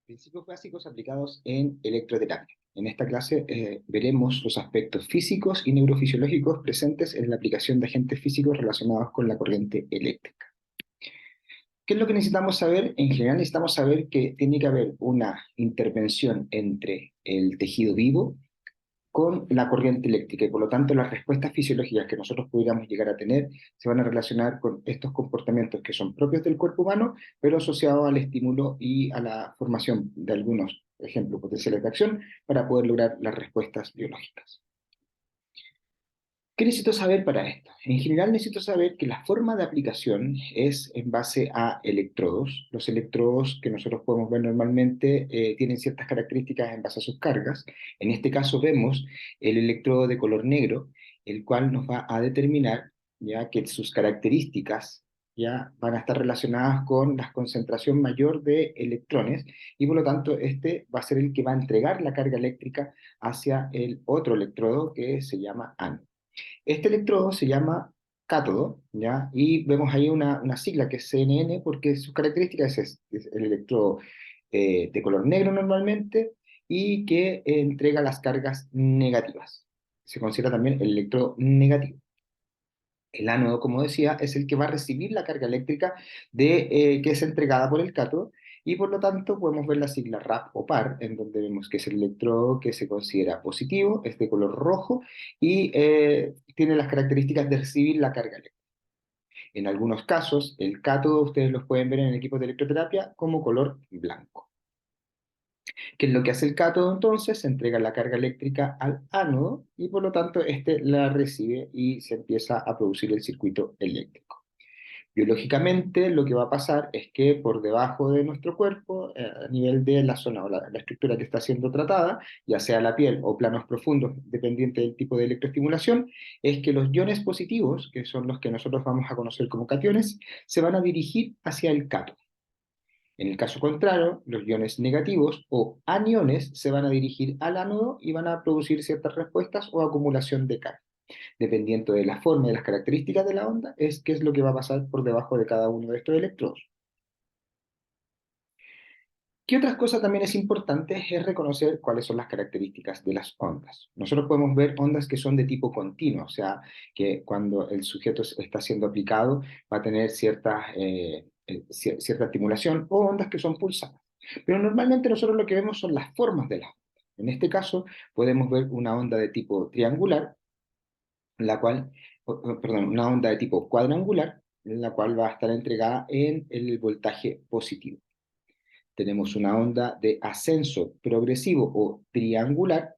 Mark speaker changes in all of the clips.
Speaker 1: Principios básicos aplicados en electroterapia. En esta clase veremos los aspectos físicos y neurofisiológicos presentes en la aplicación de agentes físicos relacionados con la corriente eléctrica. ¿Qué es lo que necesitamos saber? En general necesitamos saber que tiene que haber una intervención entre el tejido vivo con la corriente eléctrica y por lo tanto las respuestas fisiológicas que nosotros pudiéramos llegar a tener se van a relacionar con estos comportamientos que son propios del cuerpo humano, pero asociados al estímulo y a la formación de algunos ejemplos potenciales de acción para poder lograr las respuestas biológicas. ¿Qué necesito saber para esto? En general necesito saber que la forma de aplicación es en base a electrodos. Los electrodos que nosotros podemos ver normalmente tienen ciertas características en base a sus cargas. En este caso vemos el electrodo de color negro, el cual nos va a determinar ya que sus características ya van a estar relacionadas con la concentración mayor de electrones y por lo tanto este va a ser el que va a entregar la carga eléctrica hacia el otro electrodo que se llama ánodo. Este electrodo se llama cátodo, ¿ya? Y vemos ahí una sigla que es CNN porque sus características es el electrodo de color negro normalmente y que entrega las cargas negativas. Se considera también el electrodo negativo. El ánodo, como decía, es el que va a recibir la carga eléctrica que es entregada por el cátodo y por lo tanto podemos ver la sigla RAP o PAR, en donde vemos que es el electrodo que se considera positivo, es de color rojo y tiene las características de recibir la carga eléctrica. En algunos casos, el cátodo ustedes los pueden ver en equipos de electroterapia como color blanco. ¿Qué es lo que hace el cátodo entonces? Se entrega la carga eléctrica al ánodo y por lo tanto este la recibe y se empieza a producir el circuito eléctrico. Biológicamente lo que va a pasar es que por debajo de nuestro cuerpo, a nivel de la zona o la estructura que está siendo tratada, ya sea la piel o planos profundos, dependiente del tipo de electroestimulación, es que los iones positivos, que son los que nosotros vamos a conocer como cationes, se van a dirigir hacia el cátodo. En el caso contrario, los iones negativos o aniones se van a dirigir al ánodo y van a producir ciertas respuestas o acumulación de carga. Dependiendo de la forma y de las características de la onda, es qué es lo que va a pasar por debajo de cada uno de estos electrodos. ¿Qué otras cosas también es importante? Es reconocer cuáles son las características de las ondas. Nosotros podemos ver ondas que son de tipo continuo, o sea, que cuando el sujeto está siendo aplicado va a tener cierta estimulación, o ondas que son pulsadas. Pero normalmente nosotros lo que vemos son las formas de las ondas. En este caso, podemos ver una onda de tipo triangular, la cual, perdón, una onda de tipo cuadrangular, la cual va a estar entregada en el voltaje positivo. Tenemos una onda de ascenso progresivo o triangular,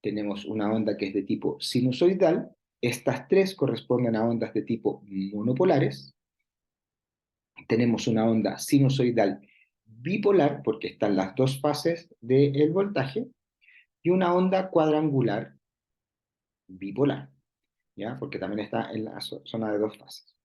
Speaker 1: tenemos una onda que es de tipo sinusoidal, estas tres corresponden a ondas de tipo monopolares, tenemos una onda sinusoidal bipolar, porque están las dos fases del voltaje, y una onda cuadrangular bipolar, ¿ya? Porque también está en la zona de dos fases.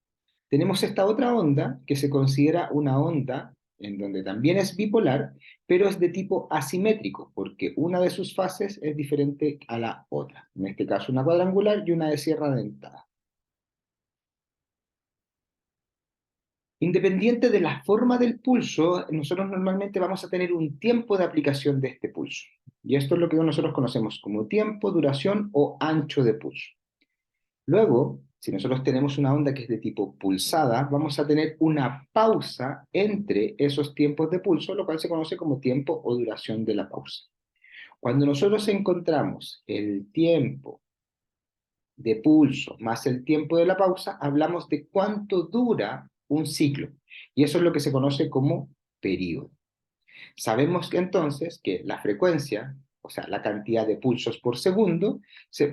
Speaker 1: Tenemos esta otra onda que se considera una onda en donde también es bipolar, pero es de tipo asimétrico, porque una de sus fases es diferente a la otra. En este caso una cuadrangular y una de sierra dentada. Independiente de la forma del pulso, nosotros normalmente vamos a tener un tiempo de aplicación de este pulso. Y esto es lo que nosotros conocemos como tiempo, duración o ancho de pulso. Luego, si nosotros tenemos una onda que es de tipo pulsada, vamos a tener una pausa entre esos tiempos de pulso, lo cual se conoce como tiempo o duración de la pausa. Cuando nosotros encontramos el tiempo de pulso más el tiempo de la pausa, hablamos de cuánto dura un ciclo. Y eso es lo que se conoce como período. Sabemos que entonces que la frecuencia, o sea, la cantidad de pulsos por segundo,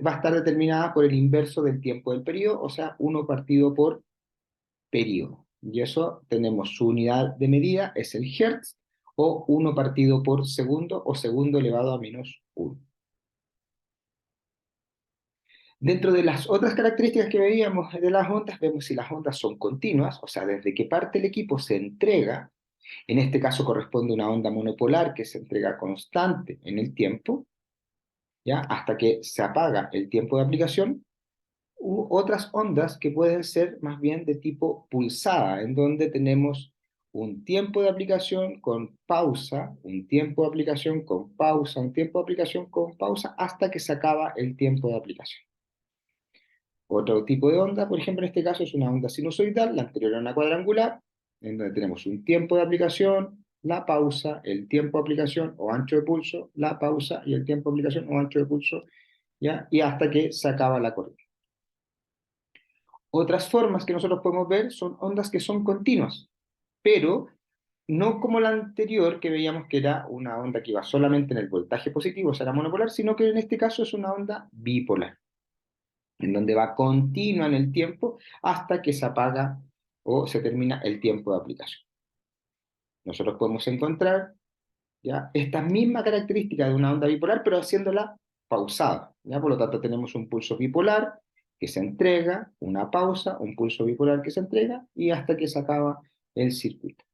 Speaker 1: va a estar determinada por el inverso del tiempo del periodo, o sea, 1 partido por periodo. Y eso tenemos su unidad de medida, es el hertz, o 1 partido por segundo, o segundo elevado a menos 1. Dentro de las otras características que veíamos de las ondas, vemos si las ondas son continuas, o sea, desde que parte el equipo se entrega. En este caso corresponde a una onda monopolar que se entrega constante en el tiempo, ¿ya? Hasta que se apaga el tiempo de aplicación, u otras ondas que pueden ser más bien de tipo pulsada, en donde tenemos un tiempo de aplicación con pausa, un tiempo de aplicación con pausa, un tiempo de aplicación con pausa, hasta que se acaba el tiempo de aplicación. Otro tipo de onda, por ejemplo, en este caso es una onda sinusoidal, la anterior era una cuadrangular, en donde tenemos un tiempo de aplicación, la pausa, el tiempo de aplicación o ancho de pulso, la pausa y el tiempo de aplicación o ancho de pulso, ¿ya? Y hasta que se acaba la corriente. Otras formas que nosotros podemos ver son ondas que son continuas, pero no como la anterior que veíamos que era una onda que iba solamente en el voltaje positivo, o sea, era monopolar, sino que en este caso es una onda bipolar, en donde va continua en el tiempo hasta que se apaga o se termina el tiempo de aplicación. Nosotros podemos encontrar ¿ya? Esta misma característica de una onda bipolar, pero haciéndola pausada. ¿Ya? Por lo tanto, tenemos un pulso bipolar que se entrega, una pausa, un pulso bipolar que se entrega y hasta que se acaba el circuito.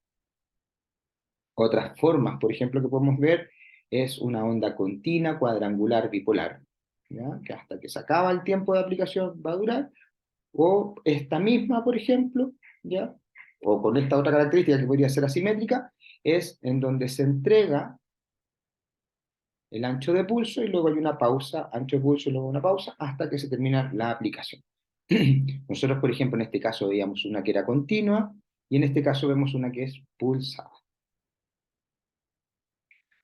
Speaker 1: Otras formas, por ejemplo, que podemos ver es una onda continua cuadrangular bipolar, ¿ya? Que hasta que se acaba el tiempo de aplicación va a durar, o esta misma, por ejemplo, ¿ya? O con esta otra característica que podría ser asimétrica, es en donde se entrega el ancho de pulso y luego hay una pausa, ancho de pulso y luego una pausa, hasta que se termina la aplicación. Nosotros, por ejemplo, en este caso veíamos una que era continua y en este caso vemos una que es pulsada.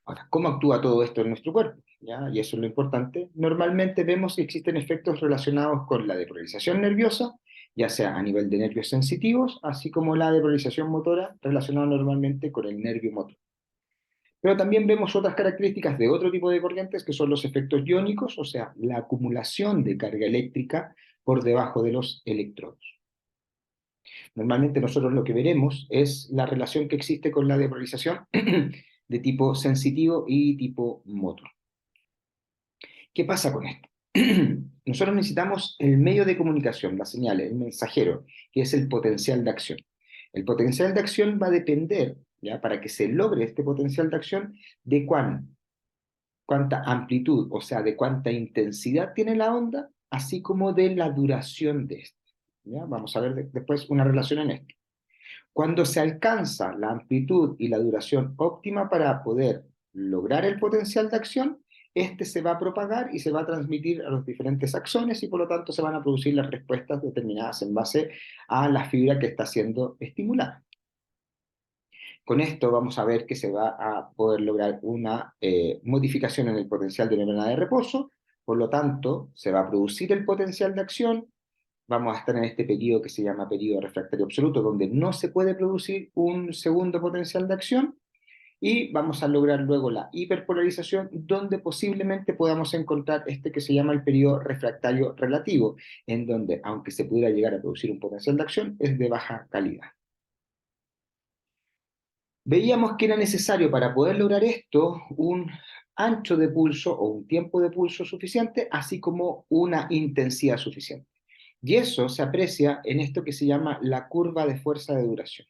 Speaker 1: Ahora, ¿cómo actúa todo esto en nuestro cuerpo? ¿Ya? Y eso es lo importante. Normalmente vemos que existen efectos relacionados con la depolarización nerviosa, ya sea a nivel de nervios sensitivos, así como la depolarización motora relacionada normalmente con el nervio motor. Pero también vemos otras características de otro tipo de corrientes que son los efectos iónicos, o sea, la acumulación de carga eléctrica por debajo de los electrodos. Normalmente nosotros lo que veremos es la relación que existe con la depolarización de tipo sensitivo y tipo motor. ¿Qué pasa con esto? Nosotros necesitamos el medio de comunicación, la señal, el mensajero, que es el potencial de acción. El potencial de acción va a depender, ¿ya? Para que se logre este potencial de acción, de cuánta amplitud, o sea, de cuánta intensidad tiene la onda, así como de la duración de esta. ¿Ya? Vamos a ver después una relación en esto. Cuando se alcanza la amplitud y la duración óptima para poder lograr el potencial de acción, este se va a propagar y se va a transmitir a los diferentes axones y por lo tanto se van a producir las respuestas determinadas en base a la fibra que está siendo estimulada. Con esto vamos a ver que se va a poder lograr una modificación en el potencial de membrana de reposo, por lo tanto se va a producir el potencial de acción, vamos a estar en este periodo que se llama periodo refractario absoluto, donde no se puede producir un segundo potencial de acción, y vamos a lograr luego la hiperpolarización, donde posiblemente podamos encontrar este que se llama el periodo refractario relativo, en donde, aunque se pudiera llegar a producir un potencial de acción, es de baja calidad. Veíamos que era necesario para poder lograr esto un ancho de pulso o un tiempo de pulso suficiente, así como una intensidad suficiente. Y eso se aprecia en esto que se llama la curva de fuerza de duración.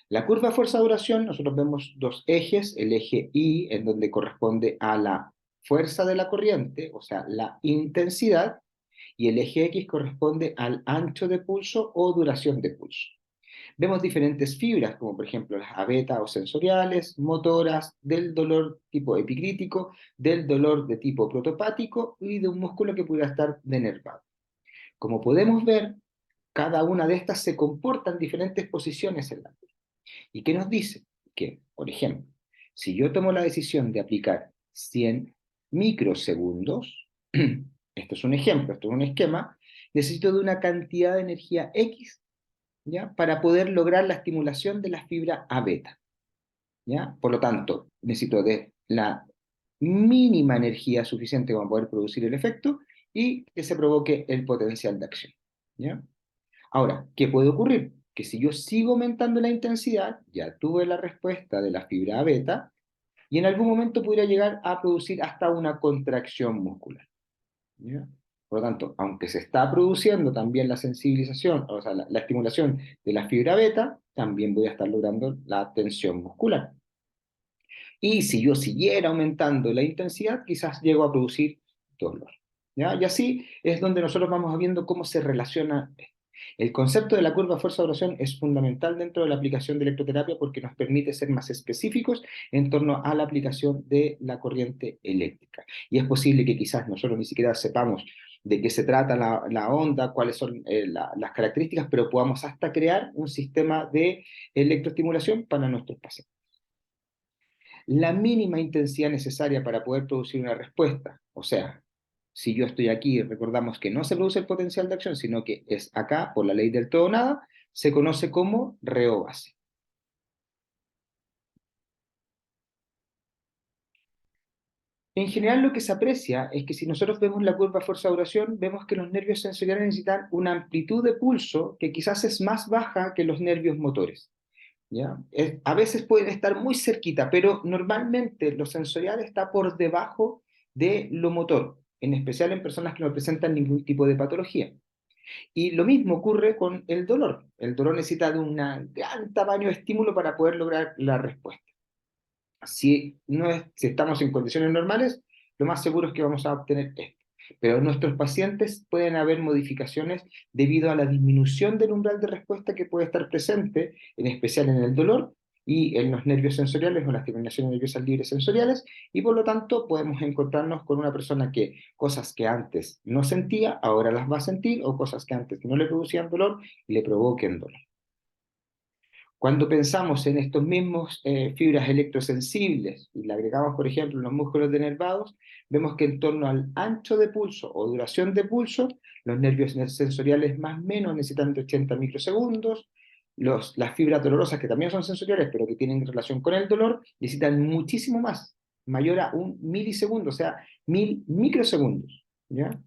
Speaker 1: La curva de fuerza de duración, nosotros vemos dos ejes, el eje Y, en donde corresponde a la fuerza de la corriente, o sea, la intensidad, y el eje X corresponde al ancho de pulso o duración de pulso. Vemos diferentes fibras, como por ejemplo las abeta o sensoriales, motoras, del dolor tipo epicrítico, del dolor de tipo protopático y de un músculo que pudiera estar denervado. Como podemos ver, cada una de estas se comporta en diferentes posiciones en la piel. ¿Y qué nos dice? Que, por ejemplo, si yo tomo la decisión de aplicar 100 microsegundos, esto es un ejemplo, esto es un esquema, necesito de una cantidad de energía X, ¿ya? Para poder lograr la estimulación de la fibra A beta, ¿ya? Por lo tanto, necesito de la mínima energía suficiente para poder producir el efecto y que se provoque el potencial de acción, ¿ya? Ahora, ¿qué puede ocurrir? Que si yo sigo aumentando la intensidad, ya tuve la respuesta de la fibra A beta y en algún momento podría llegar a producir hasta una contracción muscular, ¿ya? Por lo tanto, aunque se está produciendo también la sensibilización, o sea, la estimulación de la fibra beta, también voy a estar logrando la tensión muscular. Y si yo siguiera aumentando la intensidad, quizás llego a producir dolor, ¿ya? Y así es donde nosotros vamos viendo cómo se relaciona. El concepto de la curva fuerza-duración es fundamental dentro de la aplicación de electroterapia porque nos permite ser más específicos en torno a la aplicación de la corriente eléctrica. Y es posible que quizás nosotros ni siquiera sepamos de qué se trata la onda, cuáles son las características, pero podamos hasta crear un sistema de electroestimulación para nuestros pacientes. La mínima intensidad necesaria para poder producir una respuesta, o sea, si yo estoy aquí, recordamos que no se produce el potencial de acción, sino que es acá, por la ley del todo o nada, se conoce como reo base. En general lo que se aprecia es que si nosotros vemos la curva fuerza-duración, vemos que los nervios sensoriales necesitan una amplitud de pulso que quizás es más baja que los nervios motores. ¿Ya? A veces pueden estar muy cerquita, pero normalmente lo sensorial está por debajo de lo motor, en especial en personas que no presentan ningún tipo de patología. Y lo mismo ocurre con el dolor. El dolor necesita de un gran tamaño de estímulo para poder lograr la respuesta. Si estamos en condiciones normales, lo más seguro es que vamos a obtener esto. Pero en nuestros pacientes pueden haber modificaciones debido a la disminución del umbral de respuesta que puede estar presente, en especial en el dolor y en los nervios sensoriales o las terminaciones nerviosas libres sensoriales, y por lo tanto podemos encontrarnos con una persona que cosas que antes no sentía, ahora las va a sentir, o cosas que antes no le producían dolor, le provoquen dolor. Cuando pensamos en estos mismos fibras electrosensibles y le agregamos, por ejemplo, los músculos denervados, vemos que en torno al ancho de pulso o duración de pulso, los nervios sensoriales más o menos necesitan de 80 microsegundos, las fibras dolorosas, que también son sensoriales, pero que tienen relación con el dolor, necesitan muchísimo más, mayor a 1 milisegundo, o sea, 1000 microsegundos. ¿Ya?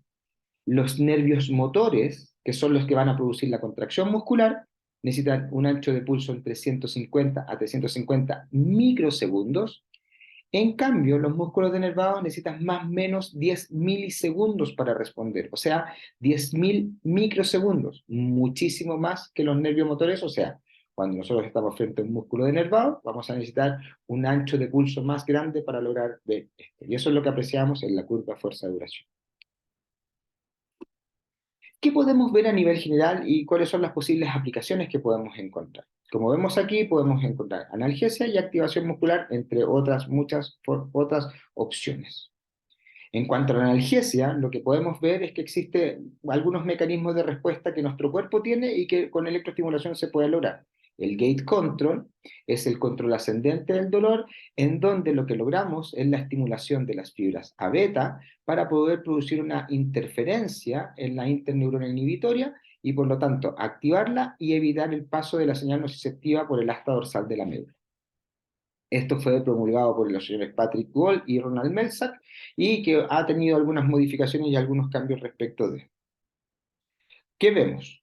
Speaker 1: Los nervios motores, que son los que van a producir la contracción muscular, necesitan un ancho de pulso entre 150 a 350 microsegundos. En cambio, los músculos denervados necesitan más o menos 10 milisegundos para responder, o sea, 10.000 microsegundos, muchísimo más que los nervios motores, o sea, cuando nosotros estamos frente a un músculo denervado, vamos a necesitar un ancho de pulso más grande para lograr ver esto. Y eso es lo que apreciamos en la curva fuerza-duración. ¿Qué podemos ver a nivel general y cuáles son las posibles aplicaciones que podemos encontrar? Como vemos aquí, podemos encontrar analgesia y activación muscular, entre otras muchas otras opciones. En cuanto a la analgesia, lo que podemos ver es que existen algunos mecanismos de respuesta que nuestro cuerpo tiene y que con electroestimulación se puede lograr. El gate control es el control ascendente del dolor, en donde lo que logramos es la estimulación de las fibras A beta para poder producir una interferencia en la interneurona inhibitoria y por lo tanto activarla y evitar el paso de la señal nociceptiva por el asta dorsal de la médula. Esto fue promulgado por los señores Patrick Gold y Ronald Melzack y que ha tenido algunas modificaciones y algunos cambios respecto de. ¿Qué vemos?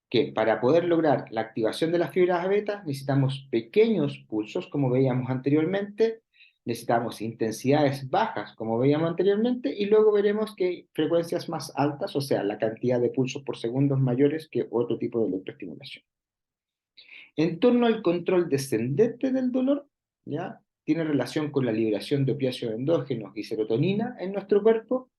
Speaker 1: Que para poder lograr la activación de las fibras beta necesitamos pequeños pulsos, como veíamos anteriormente, necesitamos intensidades bajas, como veíamos anteriormente, y luego veremos que frecuencias más altas, o sea, la cantidad de pulsos por segundo mayores que otro tipo de electroestimulación. En torno al control descendente del dolor, ¿ya? Tiene relación con la liberación de opiáceos endógenos y serotonina en nuestro cuerpo.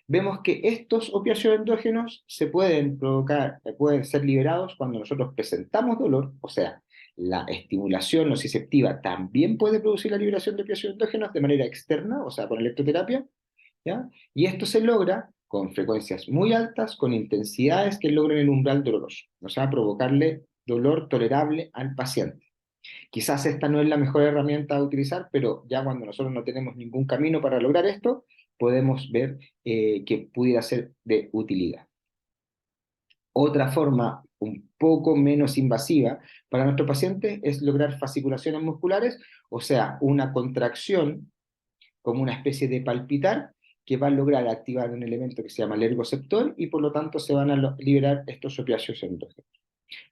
Speaker 1: Vemos que estos opiáceos endógenos se pueden provocar, pueden ser liberados cuando nosotros presentamos dolor, o sea, la estimulación nociceptiva también puede producir la liberación de opiáceos endógenos de manera externa, o sea, con electroterapia, ¿ya? Y esto se logra con frecuencias muy altas, con intensidades que logren el umbral doloroso, o sea, provocarle dolor tolerable al paciente. Quizás esta no es la mejor herramienta a utilizar, pero ya cuando nosotros no tenemos ningún camino para lograr esto, podemos ver que pudiera ser de utilidad. Otra forma un poco menos invasiva para nuestro paciente es lograr fasciculaciones musculares, o sea, una contracción como una especie de palpitar que va a lograr activar un elemento que se llama el ergoceptor y por lo tanto se van a liberar estos opiáceos endógenos.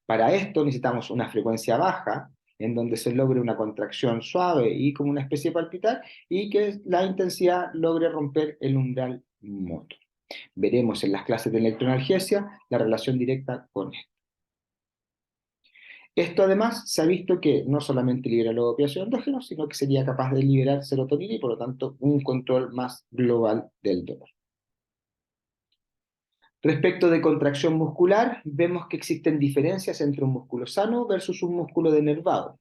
Speaker 1: Para esto necesitamos una frecuencia baja, en donde se logre una contracción suave y como una especie de palpitar, y que la intensidad logre romper el umbral motor. Veremos en las clases de electroanalgesia la relación directa con esto. Esto además se ha visto que no solamente libera los opiáceos endógenos, sino que sería capaz de liberar serotonina y por lo tanto un control más global del dolor. Respecto de contracción muscular, vemos que existen diferencias entre un músculo sano versus un músculo denervado.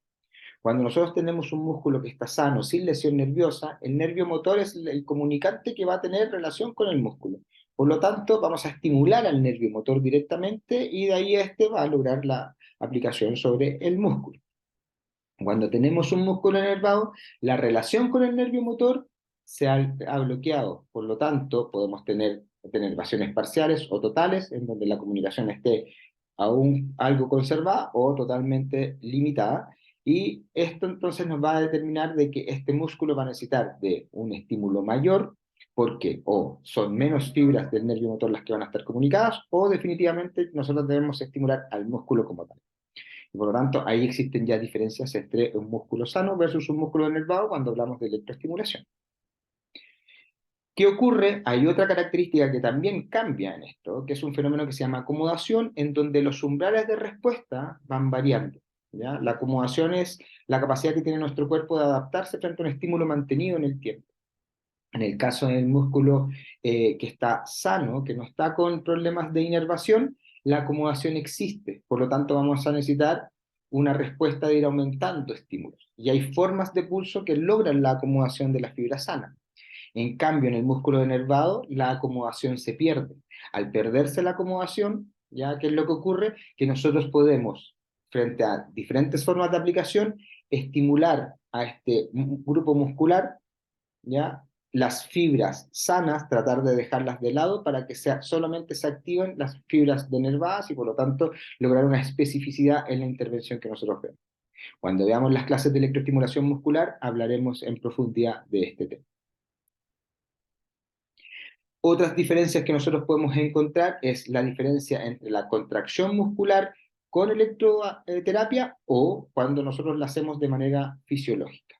Speaker 1: Cuando nosotros tenemos un músculo que está sano, sin lesión nerviosa, el nervio motor es el comunicante que va a tener relación con el músculo. Por lo tanto, vamos a estimular al nervio motor directamente y de ahí este va a lograr la aplicación sobre el músculo. Cuando tenemos un músculo enervado, la relación con el nervio motor ha bloqueado. Por lo tanto, podemos tener enervaciones parciales o totales, en donde la comunicación esté aún algo conservada o totalmente limitada. Y esto entonces nos va a determinar de que este músculo va a necesitar de un estímulo mayor, porque o son menos fibras del nervio motor las que van a estar comunicadas, o definitivamente nosotros debemos estimular al músculo como tal. Y por lo tanto, ahí existen ya diferencias entre un músculo sano versus un músculo enervado cuando hablamos de electroestimulación. ¿Qué ocurre? Hay otra característica que también cambia en esto, que es un fenómeno que se llama acomodación, en donde los umbrales de respuesta van variando. ¿Ya? La acomodación es la capacidad que tiene nuestro cuerpo de adaptarse frente a un estímulo mantenido en el tiempo. En el caso del músculo que está sano, que no está con problemas de inervación, la acomodación existe. Por lo tanto, vamos a necesitar una respuesta de ir aumentando estímulos. Y hay formas de pulso que logran la acomodación de la fibra sana. En cambio, en el músculo denervado, la acomodación se pierde. Al perderse la acomodación, ¿ya qué es lo que ocurre? Que nosotros podemos, frente a diferentes formas de aplicación, estimular a este grupo muscular, ¿ya? Las fibras sanas, tratar de dejarlas de lado para que solamente se activen las fibras denervadas y por lo tanto lograr una especificidad en la intervención que nosotros vemos. Cuando veamos las clases de electroestimulación muscular, hablaremos en profundidad de este tema. Otras diferencias que nosotros podemos encontrar es la diferencia entre la contracción muscular con electroterapia o cuando nosotros la hacemos de manera fisiológica.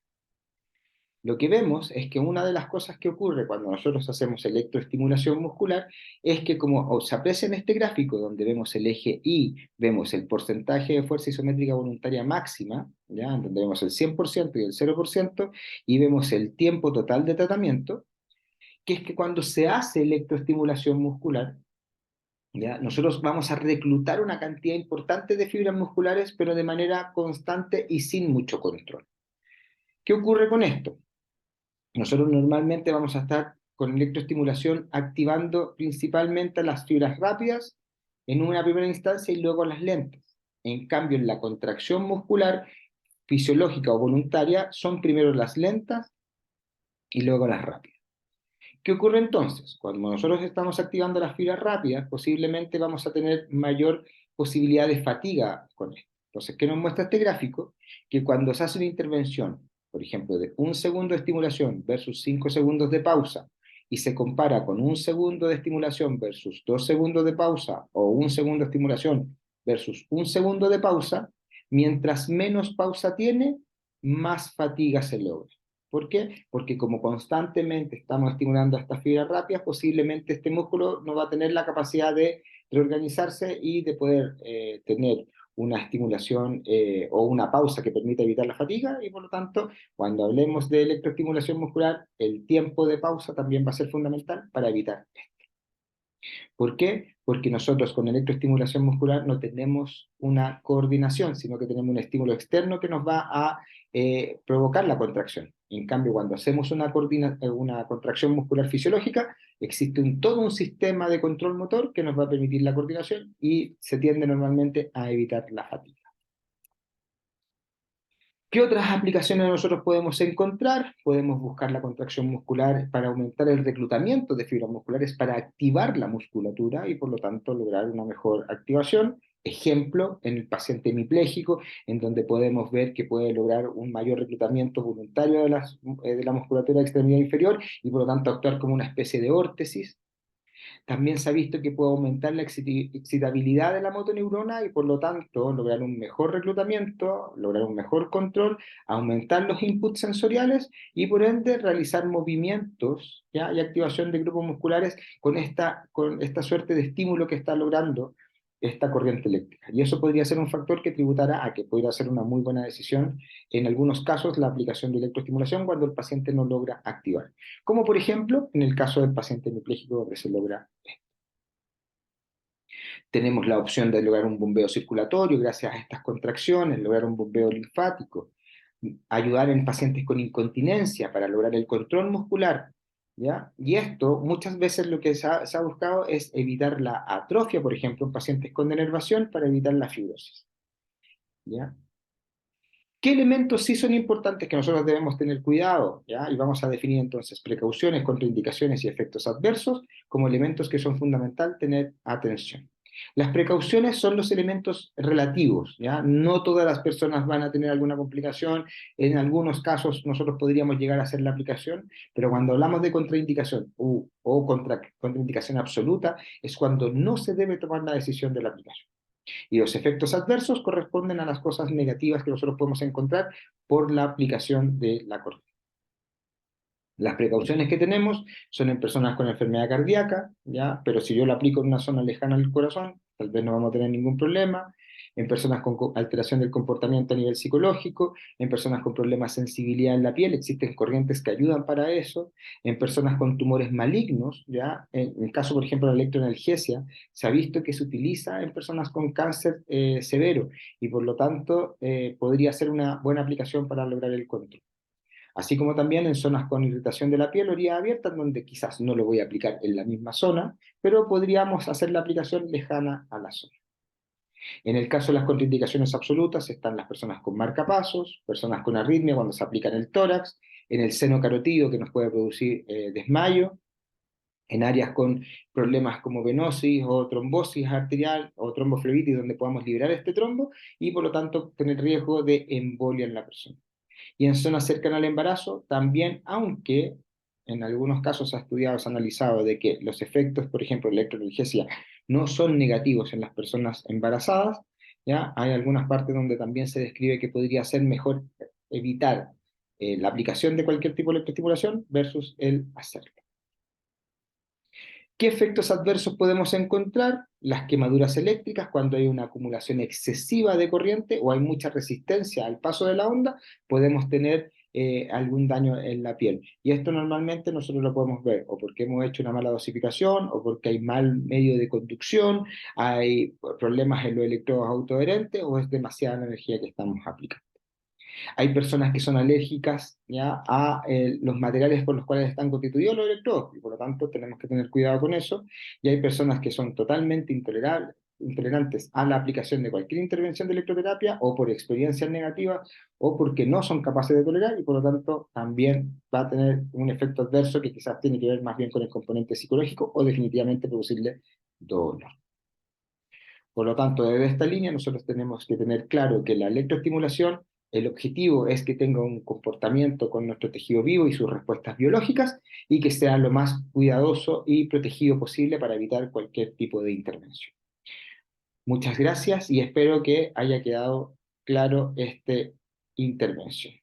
Speaker 1: Lo que vemos es que una de las cosas que ocurre cuando nosotros hacemos electroestimulación muscular es que, como se aprecia en este gráfico donde vemos el eje Y, vemos el porcentaje de fuerza isométrica voluntaria máxima, ¿ya? Donde vemos el 100% y el 0%, y vemos el tiempo total de tratamiento, que es que cuando se hace electroestimulación muscular, ¿ya? Nosotros vamos a reclutar una cantidad importante de fibras musculares, pero de manera constante y sin mucho control. ¿Qué ocurre con esto? Nosotros normalmente vamos a estar con electroestimulación activando principalmente las fibras rápidas en una primera instancia y luego las lentas. En cambio, en la contracción muscular fisiológica o voluntaria son primero las lentas y luego las rápidas. ¿Qué ocurre entonces? Cuando nosotros estamos activando las fibras rápidas, posiblemente vamos a tener mayor posibilidad de fatiga con esto. Entonces, ¿qué nos muestra este gráfico? Que cuando se hace una intervención, por ejemplo, de 1 segundo de estimulación versus 5 segundos de pausa, y se compara con 1 segundo de estimulación versus 2 segundos de pausa, o 1 segundo de estimulación versus 1 segundo de pausa, mientras menos pausa tiene, más fatiga se logra. ¿Por qué? Porque como constantemente estamos estimulando estas fibras rápidas, posiblemente este músculo no va a tener la capacidad de reorganizarse y de poder tener una estimulación o una pausa que permita evitar la fatiga y por lo tanto, cuando hablemos de electroestimulación muscular, el tiempo de pausa también va a ser fundamental para evitar esto. ¿Por qué? Porque nosotros con electroestimulación muscular no tenemos una coordinación, sino que tenemos un estímulo externo que nos va a provocar la contracción. En cambio, cuando hacemos una contracción muscular fisiológica, existe todo un sistema de control motor que nos va a permitir la coordinación y se tiende normalmente a evitar la fatiga. ¿Qué otras aplicaciones nosotros podemos encontrar? Podemos buscar la contracción muscular para aumentar el reclutamiento de fibras musculares, para activar la musculatura y por lo tanto lograr una mejor activación. Ejemplo, en el paciente hemipléjico, en donde podemos ver que puede lograr un mayor reclutamiento voluntario de la musculatura de extremidad inferior y por lo tanto actuar como una especie de órtesis. También se ha visto que puede aumentar la excitabilidad de la motoneurona y por lo tanto lograr un mejor reclutamiento, lograr un mejor control, aumentar los inputs sensoriales y por ende realizar movimientos, ¿ya? Y activación de grupos musculares con esta suerte de estímulo que está logrando esta corriente eléctrica. Y eso podría ser un factor que tributara a que pudiera ser una muy buena decisión en algunos casos la aplicación de electroestimulación cuando el paciente no logra activar. Como por ejemplo en el caso del paciente hemipléjico donde se logra. Tenemos la opción de lograr un bombeo circulatorio gracias a estas contracciones, lograr un bombeo linfático, ayudar en pacientes con incontinencia para lograr el control muscular, ¿ya? Y esto muchas veces lo que se ha buscado es evitar la atrofia, por ejemplo, en pacientes con denervación para evitar la fibrosis, ¿ya? ¿Qué elementos sí son importantes que nosotros debemos tener cuidado? ¿Ya? Y vamos a definir entonces precauciones, contraindicaciones y efectos adversos como elementos que son fundamental tener atención. Las precauciones son los elementos relativos, ¿ya? No todas las personas van a tener alguna complicación, en algunos casos nosotros podríamos llegar a hacer la aplicación, pero cuando hablamos de contraindicación contraindicación absoluta es cuando no se debe tomar la decisión de la aplicación. Y los efectos adversos corresponden a las cosas negativas que nosotros podemos encontrar por la aplicación de la cortina. Las precauciones que tenemos son en personas con enfermedad cardíaca, ¿ya? Pero si yo lo aplico en una zona lejana al corazón, tal vez no vamos a tener ningún problema. En personas con alteración del comportamiento a nivel psicológico, en personas con problemas de sensibilidad en la piel, existen corrientes que ayudan para eso. En personas con tumores malignos, ¿ya? En el caso, por ejemplo, de la electroanalgesia, se ha visto que se utiliza en personas con cáncer severo y por lo tanto podría ser una buena aplicación para lograr el control. Así como también en zonas con irritación de la piel o herida abierta, donde quizás no lo voy a aplicar en la misma zona, pero podríamos hacer la aplicación lejana a la zona. En el caso de las contraindicaciones absolutas están las personas con marcapasos, personas con arritmia cuando se aplica en el tórax, en el seno carotídeo que nos puede producir desmayo, en áreas con problemas como venosis o trombosis arterial o tromboflebitis donde podamos liberar este trombo y por lo tanto tener riesgo de embolia en la persona. Y en zonas cercanas al embarazo también, aunque en algunos casos se ha estudiado, se ha analizado de que los efectos, por ejemplo, de la electroanalgesia no son negativos en las personas embarazadas, ¿ya? Hay algunas partes donde también se describe que podría ser mejor evitar la aplicación de cualquier tipo de electroestimulación versus el hacerlo. ¿Qué efectos adversos podemos encontrar? Las quemaduras eléctricas, cuando hay una acumulación excesiva de corriente o hay mucha resistencia al paso de la onda, podemos tener algún daño en la piel. Y esto normalmente nosotros lo podemos ver o porque hemos hecho una mala dosificación o porque hay mal medio de conducción, hay problemas en los electrodos autoadherentes o es demasiada la energía que estamos aplicando. Hay personas que son alérgicas, ¿ya? A los materiales por los cuales están constituidos los electrodos y por lo tanto tenemos que tener cuidado con eso. Y hay personas que son totalmente intolerantes a la aplicación de cualquier intervención de electroterapia o por experiencias negativas o porque no son capaces de tolerar y por lo tanto también va a tener un efecto adverso que quizás tiene que ver más bien con el componente psicológico o definitivamente producirle dolor. Por lo tanto, desde esta línea nosotros tenemos que tener claro que la electroestimulación, el objetivo es que tenga un comportamiento con nuestro tejido vivo y sus respuestas biológicas y que sea lo más cuidadoso y protegido posible para evitar cualquier tipo de intervención. Muchas gracias y espero que haya quedado claro esta intervención.